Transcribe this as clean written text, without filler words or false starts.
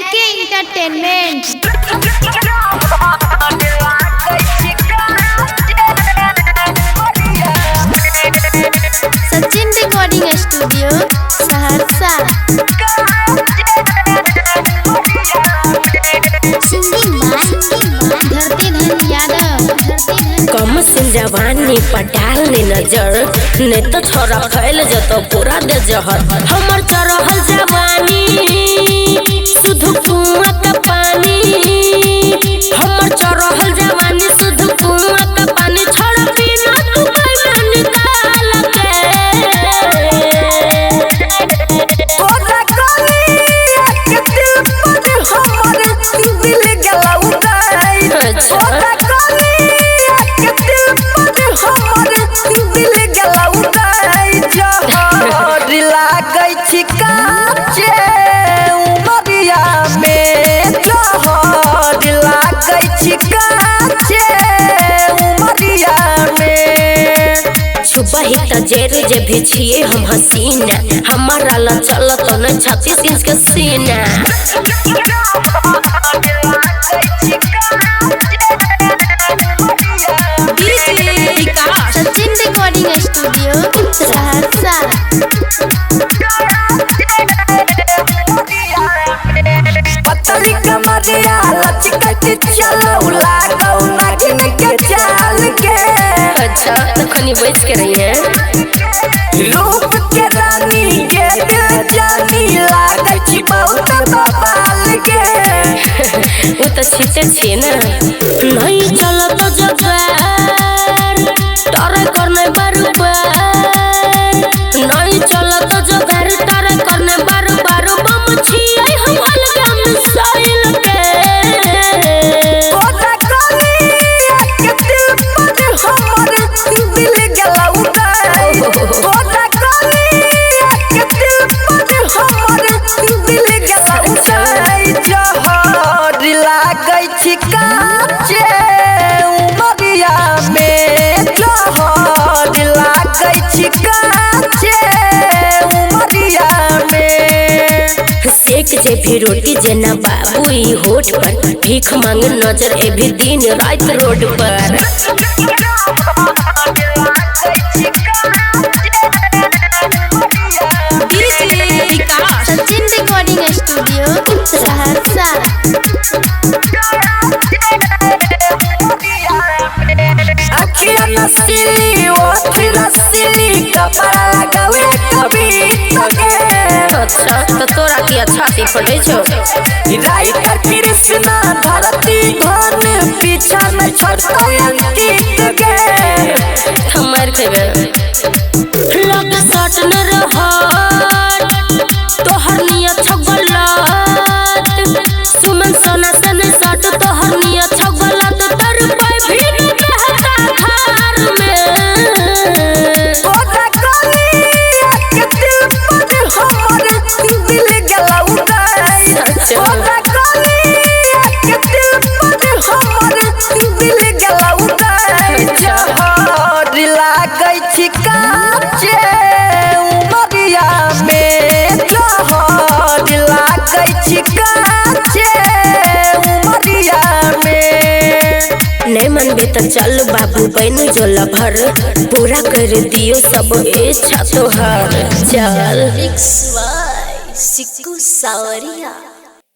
LK Entertainment। Sachin recording studio Saharsa. धरती धन यादव। कम से जवानी पटाल ने नजर ने तो छोरा फैल जतो पूरा दे जहर। हमर चरहल जवानी शुद्ध कुआं का पानी। हमर चरहल जवानी शुद्ध कुआं का पानी। छोड़ पीना तू कैसे निकाल के। ओदा कली एक दिल पर हमर दिल गला उड़ाई। ओदा कली एक दिल पर हमर दिल गला उड़ाई। जहर लागै छी काचे उमरिया में। जहर लागै छी काचे उमरिया में। सुबह त जेर जे भी छिए हम हसीना। हमारा ला चल तो न 36 इंच के सीना। Sachin recording studio Saharsa. पतरी कमरिया लचकत चलो लागौ नागिन के चाल के। अच्छा तो खनी बैठ के रही है। रूप के रानी के दिल जानी लागै छी बहुत बवाल के। वो तो छीटे छे ना। नहीं चलो तो जगार तारे करने बरबार। नहीं चलो तो जगार तारे करने बरबार। बम छिए हम अलगा मिसाइल के। ओदा कली एक दिल पर हमर दिल गला उड़ाई। ओदा कली एक दिल पर हमर दिल गला उड़ाई। जहर लागै छी काचे उमरिया में। जहर लागै छी काचे उमरिया में। सेक जे भी रोटी जेना बाबू ई होठ पर। भीख मांगे नजर ए भी दिन रात रोड पर। Sachin recording studio Saharsa. अखियाँ नसीली ओठ रसीली कपड़ा लगावे कभी तके। अच्छा तो तोरा की छाती फटे छो। राइटर कृष्णा धरती धन पीछा में छोड़ता अंकित के। हमर खेबे लग सट न रहत तोहर नियत छगलत। सुमन सोना सन सट तोहर नियत छगलत। तर पे भी न कहता घर में। ओदा कली एक दिल पर हमर दिल गला उड़ाई। ओदा कली एक दिल पर हमर दिल गला उड़ाई। जहर लागै छी काचे उमरिया में। जहर लागै छी काचे उमरिया में। नहीं मनबे तो चल बाबू बन जो लभर। पूरा कर दियो सब इच्छा तोहर। चल सिक्कू सावरिया।